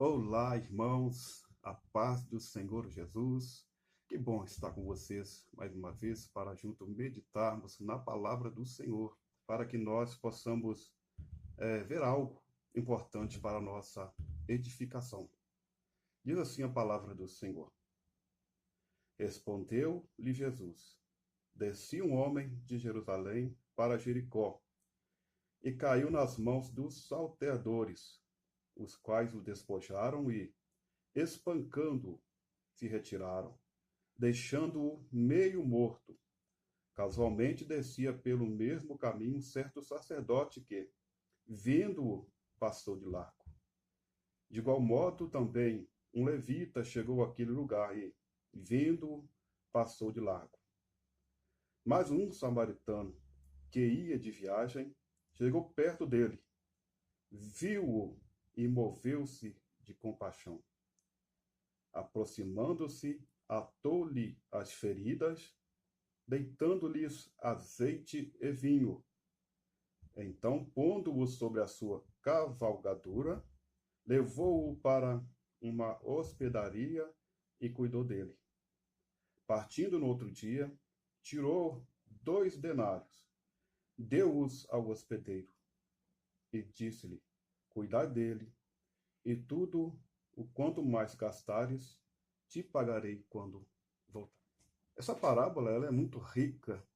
Olá, irmãos, a paz do Senhor Jesus. Que bom estar com vocês mais uma vez para junto meditarmos na palavra do Senhor, para que nós possamos ver algo importante para a nossa edificação. Diz assim a palavra do Senhor. Respondeu-lhe Jesus: Descia um homem de Jerusalém para Jericó e caiu nas mãos dos salteadores, os quais o despojaram e, espancando-o, se retiraram, deixando-o meio morto. Casualmente descia pelo mesmo caminho certo sacerdote que, vendo-o, passou de largo. De igual modo, também um levita chegou àquele lugar e, vendo-o, passou de largo. Mas um samaritano, que ia de viagem, chegou perto dele, viu-o e moveu-se de compaixão. Aproximando-se, atou-lhe as feridas, deitando-lhes azeite e vinho. Então, pondo-o sobre a sua cavalgadura, levou-o para uma hospedaria e cuidou dele. Partindo no outro dia, tirou 2 denários, deu-os ao hospedeiro e disse-lhe: Cuidai dele, e tudo o quanto mais gastares, te pagarei quando voltar. Essa parábola ela é muito rica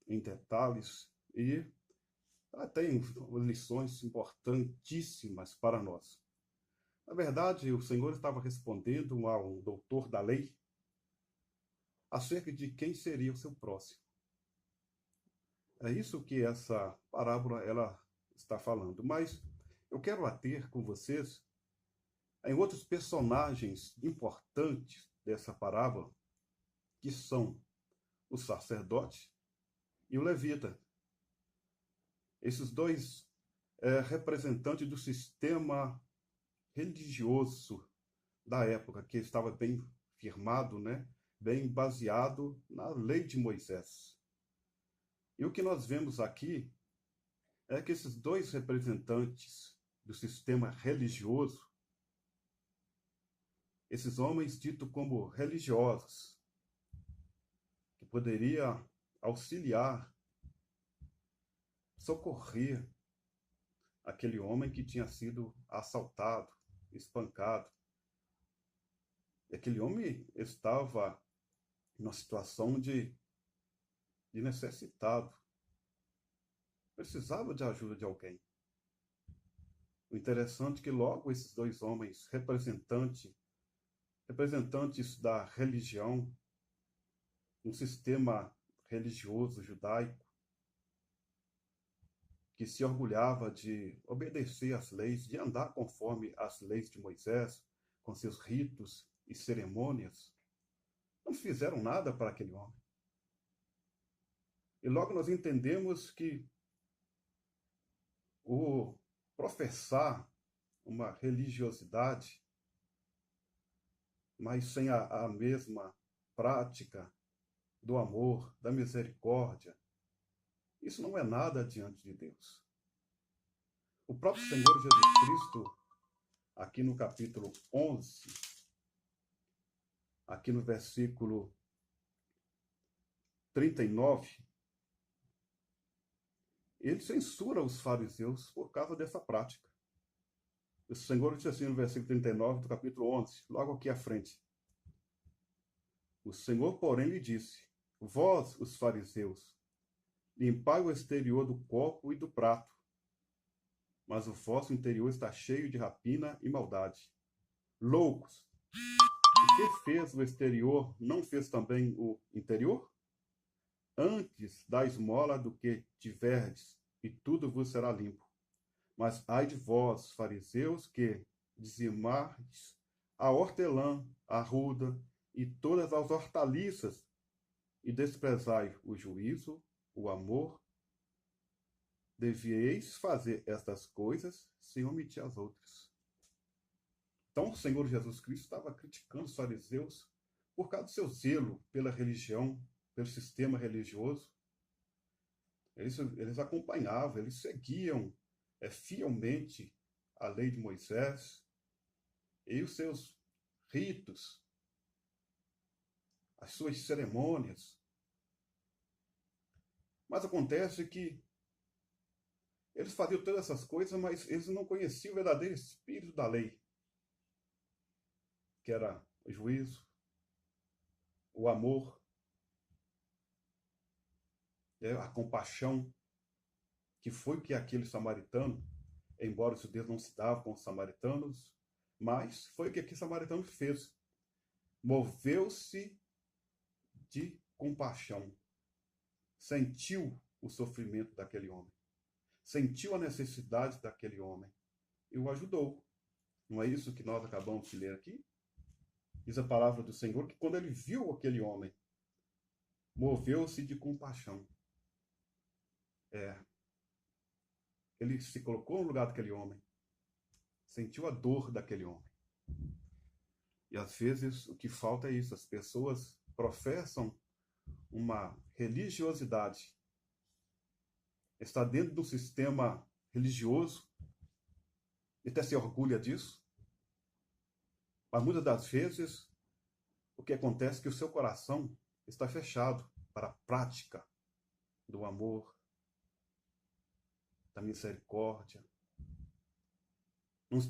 em detalhes e ela tem lições importantíssimas para nós. Na verdade, o Senhor estava respondendo a um doutor da lei acerca de quem seria o seu próximo. É isso que essa parábola ela está falando. Mas eu quero ater com vocês em outros personagens importantes dessa parábola, que são o sacerdote e o levita. Esses dois representantes do sistema religioso da época, que estava bem firmado, né? Bem baseado na lei de Moisés. E o que nós vemos aqui é que esses dois representantes do sistema religioso, esses homens ditos como religiosos, que poderia auxiliar, socorrer aquele homem que tinha sido assaltado, espancado. E aquele homem estava em uma situação de necessitado. Precisava de ajuda de alguém. O interessante é que logo esses dois homens, representantes da religião, um sistema religioso judaico, que se orgulhava de obedecer às leis, de andar conforme as leis de Moisés, com seus ritos e cerimônias, não fizeram nada para aquele homem. E logo nós entendemos que o professar uma religiosidade, mas sem a mesma prática do amor, da misericórdia, isso não é nada diante de Deus. O próprio Senhor Jesus Cristo, aqui no capítulo 11, aqui no versículo 39, ele censura os fariseus por causa dessa prática. O Senhor diz assim no versículo 39 do capítulo 11, logo aqui à frente. O Senhor, porém, lhe disse: Vós, os fariseus, limpai o exterior do copo e do prato, mas o vosso interior está cheio de rapina e maldade. Loucos! O que fez o exterior, não fez também o interior? Antes dá esmola do que tiverdes, e tudo vos será limpo. Mas ai de vós, fariseus, que dizimais a hortelã, a ruda e todas as hortaliças, e desprezai o juízo, o amor. Devieis fazer estas coisas sem omitir as outras. Então o Senhor Jesus Cristo estava criticando os fariseus por causa do seu zelo pela religião, pelo sistema religioso. Eles acompanhavam, eles seguiam fielmente a lei de Moisés, e os seus ritos, as suas cerimônias. Mas acontece que eles faziam todas essas coisas, mas eles não conheciam o verdadeiro espírito da lei, que era o juízo, o amor, a compaixão, que foi que aquele samaritano, embora os judeus não se davam com os samaritanos, mas foi o que aquele samaritano fez. Moveu-se de compaixão, sentiu o sofrimento daquele homem, sentiu a necessidade daquele homem e o ajudou. Não é isso que nós acabamos de ler aqui? Diz a palavra do Senhor que quando ele viu aquele homem, moveu-se de compaixão. Ele se colocou no lugar daquele homem, sentiu a dor daquele homem. E às vezes o que falta é isso, as pessoas professam uma religiosidade, está dentro do sistema religioso, e até se orgulha disso, mas muitas das vezes o que acontece é que o seu coração está fechado para a prática do amor, da misericórdia.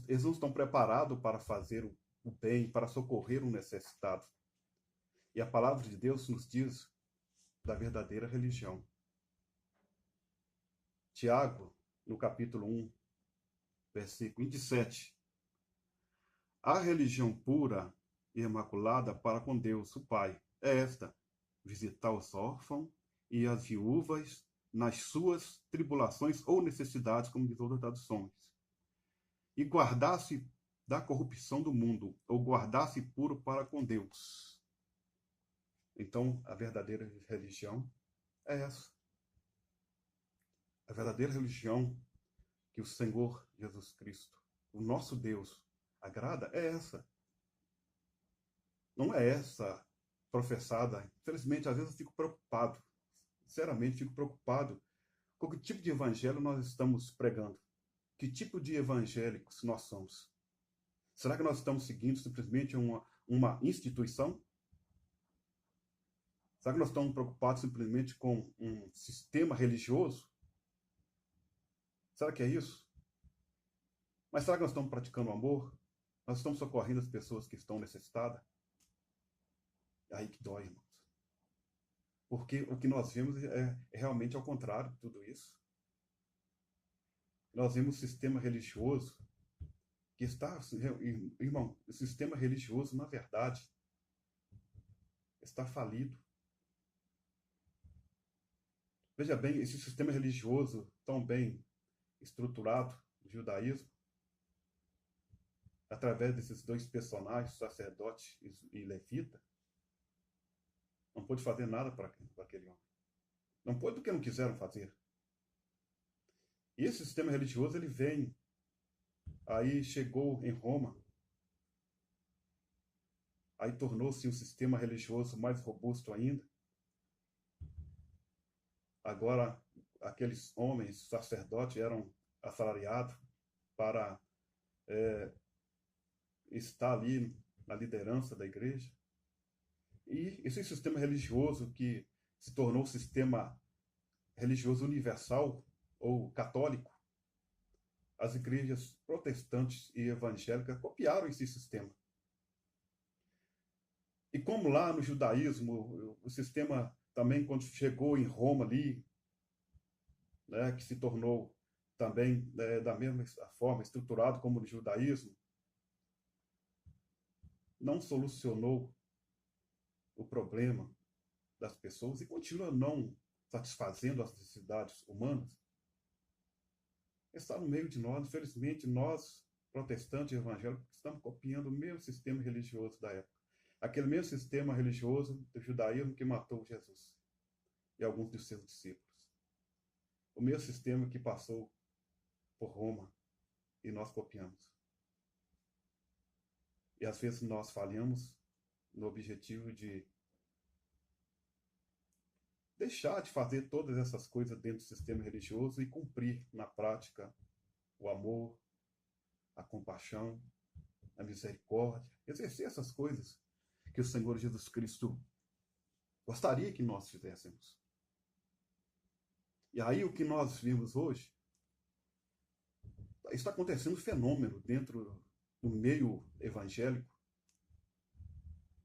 Eles não estão preparados para fazer o bem, para socorrer o necessitado. E a palavra de Deus nos diz da verdadeira religião. Tiago, no capítulo 1, versículo 27. A religião pura e imaculada para com Deus, o Pai, é esta: visitar os órfãos e as viúvas nas suas tribulações ou necessidades, como diz outras traduções, e guardar-se da corrupção do mundo, ou guardar-se puro para com Deus. Então, a verdadeira religião é essa. A verdadeira religião que o Senhor Jesus Cristo, o nosso Deus, agrada é essa. Não é essa professada. Infelizmente, às vezes eu fico preocupado. Sinceramente, fico preocupado com que tipo de evangelho nós estamos pregando. Que tipo de evangélicos nós somos? Será que nós estamos seguindo simplesmente uma instituição? Será que nós estamos preocupados simplesmente com um sistema religioso? Será que é isso? Mas será que nós estamos praticando o amor? Nós estamos socorrendo as pessoas que estão necessitadas? É aí que dói, irmãos. Porque o que nós vemos é realmente ao contrário de tudo isso. Nós vemos um sistema religioso que está, irmão, o sistema religioso, na verdade, está falido. Veja bem, esse sistema religioso tão bem estruturado do judaísmo, através desses dois personagens, sacerdote e levita, não pôde fazer nada para aquele homem. Não pôde porque não quiseram fazer. E esse sistema religioso, ele vem, aí chegou em Roma, aí tornou-se um sistema religioso mais robusto ainda. Agora, aqueles homens, sacerdotes, eram assalariados para estar ali na liderança da igreja. E esse sistema religioso que se tornou um sistema religioso universal ou católico, as igrejas protestantes e evangélicas copiaram esse sistema. E como lá no judaísmo, o sistema também, quando chegou em Roma ali, né, que se tornou também da mesma forma estruturado como no judaísmo, não solucionou o problema das pessoas e continua não satisfazendo as necessidades humanas, está no meio de nós. Infelizmente, nós, protestantes e evangélicos, estamos copiando o mesmo sistema religioso da época. Aquele mesmo sistema religioso do judaísmo que matou Jesus e alguns de seus discípulos. O mesmo sistema que passou por Roma e nós copiamos. E às vezes nós falhamos no objetivo de deixar de fazer todas essas coisas dentro do sistema religioso e cumprir na prática o amor, a compaixão, a misericórdia, exercer essas coisas que o Senhor Jesus Cristo gostaria que nós fizéssemos. E aí o que nós vimos hoje, está acontecendo um fenômeno dentro do meio evangélico.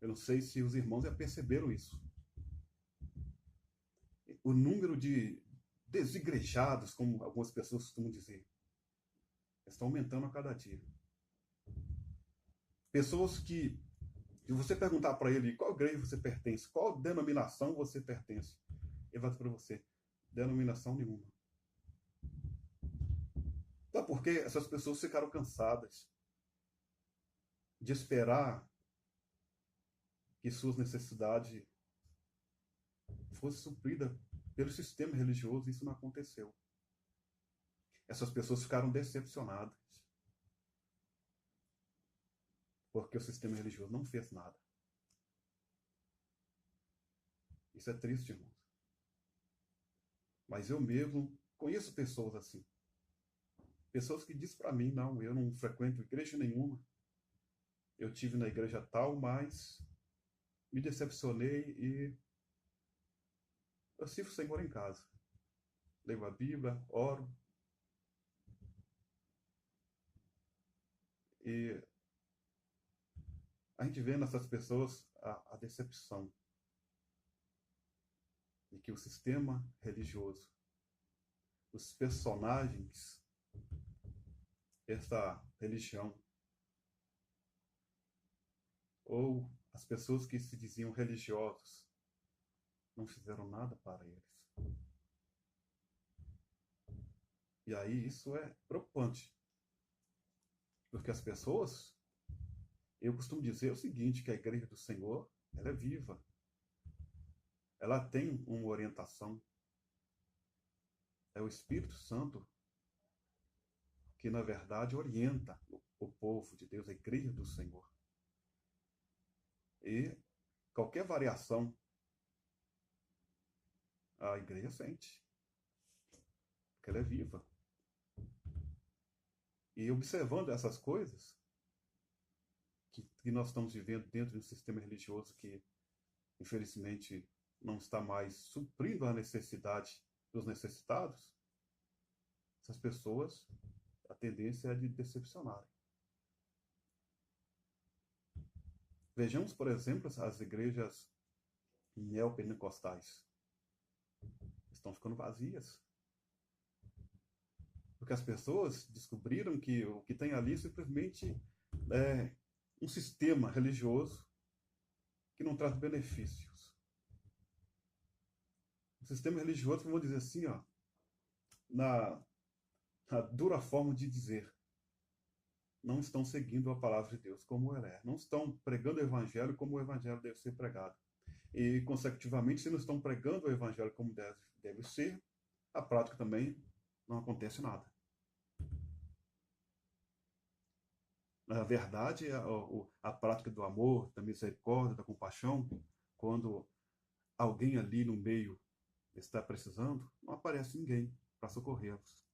Eu não sei se os irmãos já perceberam isso. O número de desigrejados, como algumas pessoas costumam dizer, está aumentando a cada dia. Pessoas que, se você perguntar para ele qual igreja você pertence, qual denominação você pertence, ele vai dizer para você, denominação nenhuma. Então, porque essas pessoas ficaram cansadas de esperar que suas necessidades fossem supridas pelo sistema religioso, e isso não aconteceu. Essas pessoas ficaram decepcionadas, porque o sistema religioso não fez nada. Isso é triste, irmãos. Mas eu mesmo conheço pessoas assim. Pessoas que dizem para mim, não, eu não frequento igreja nenhuma. Eu tive na igreja tal, mas me decepcionei e eu sirvo o Senhor em casa. Leio a Bíblia, oro. E a gente vê nessas pessoas a decepção de que o sistema religioso, os personagens dessa religião, ou as pessoas que se diziam religiosos, não fizeram nada para eles. E aí isso é preocupante. Porque as pessoas, eu costumo dizer o seguinte, que a igreja do Senhor, ela é viva. Ela tem uma orientação. É o Espírito Santo que, na verdade, orienta o povo de Deus, a igreja do Senhor. E qualquer variação, a igreja sente. Porque ela é viva. E observando essas coisas que nós estamos vivendo dentro de um sistema religioso que, infelizmente, não está mais suprindo a necessidade dos necessitados, essas pessoas, a tendência é de decepcionarem. Vejamos, por exemplo, as igrejas neopentecostais. Estão ficando vazias. Porque as pessoas descobriram que o que tem ali simplesmente é um sistema religioso que não traz benefícios. Um sistema religioso, vamos dizer assim, ó, na dura forma de dizer, não estão seguindo a palavra de Deus como ela é. Não estão pregando o evangelho como o evangelho deve ser pregado. E, consecutivamente, se não estão pregando o evangelho como deve ser, a prática também não acontece nada. Na verdade, a prática do amor, da misericórdia, da compaixão, quando alguém ali no meio está precisando, não aparece ninguém para socorrê-los.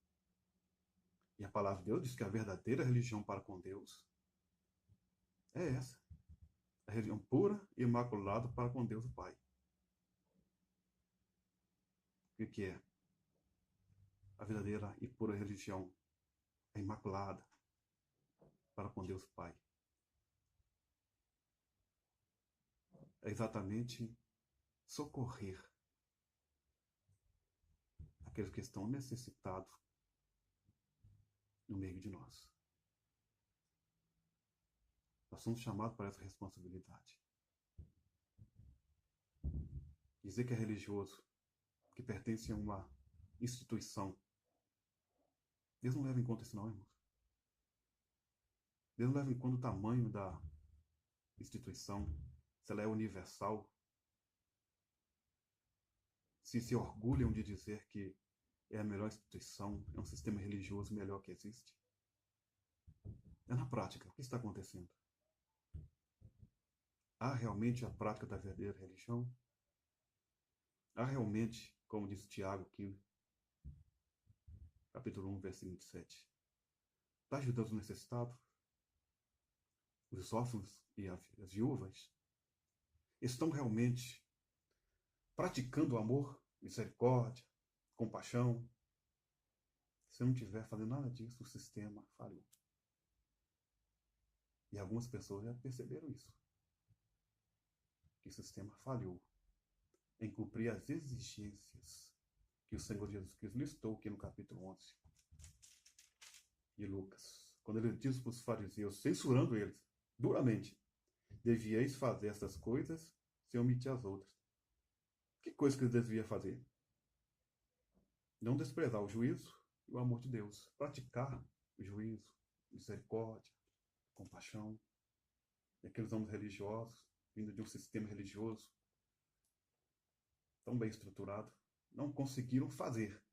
E a palavra de Deus diz que a verdadeira religião para com Deus é essa. A religião pura e imaculada para com Deus o Pai. O que é? A verdadeira e pura religião é imaculada para com Deus Pai. É exatamente socorrer aqueles que estão necessitados no meio de nós. Nós somos chamados para essa responsabilidade. Dizer que é religioso, que pertence a uma instituição, Deus não leva em conta isso não, irmãos. Deus não leva em conta o tamanho da instituição, se ela é universal, se orgulham de dizer que é a melhor instituição, é um sistema religioso melhor que existe. É na prática, o que está acontecendo? Há realmente a prática da verdadeira religião? Há realmente, como diz Tiago aqui, capítulo 1, versículo 27, está ajudando os necessitados? os órfãos e as viúvas estão realmente praticando amor, misericórdia, compaixão? Se não estiver fazendo nada disso, o sistema falhou. E algumas pessoas já perceberam isso. Que o sistema falhou em cumprir as exigências que o Senhor Jesus Cristo listou aqui no capítulo 11 de Lucas. Quando ele diz para os fariseus, censurando eles duramente: devieis fazer essas coisas sem omitir as outras. Que coisa que eles deviam fazer? Não desprezar o juízo e o amor de Deus. Praticar o juízo, misericórdia, compaixão. E aqueles homens religiosos, vindo de um sistema religioso tão bem estruturado, não conseguiram fazer.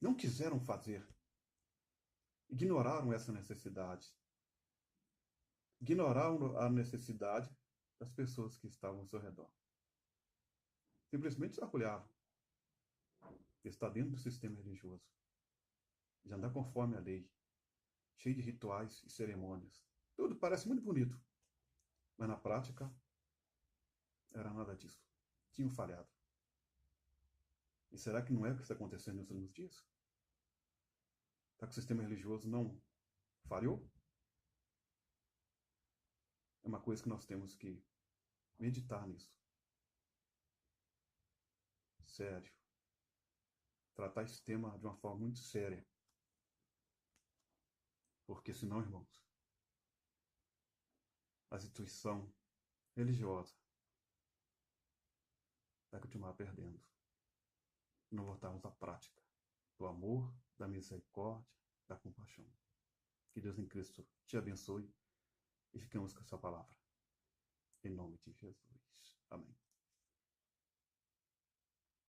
Não quiseram fazer. Ignoraram essa necessidade. Ignoraram a necessidade das pessoas que estavam ao seu redor. Simplesmente se orgulhavam de estar dentro do sistema religioso, de andar conforme a lei, cheio de rituais e cerimônias. Tudo parece muito bonito, mas na prática era nada disso. Tinham falhado. E será que não é o que está acontecendo nos últimos dias? Será que o sistema religioso não falhou? É uma coisa que nós temos que meditar nisso. Sério. Tratar esse tema de uma forma muito séria. Porque senão, irmãos, a instituição religiosa vai continuar perdendo. E não voltarmos à prática do amor, da misericórdia, da compaixão. Que Deus em Cristo te abençoe e ficamos com essa palavra. Em nome de Jesus. Amém.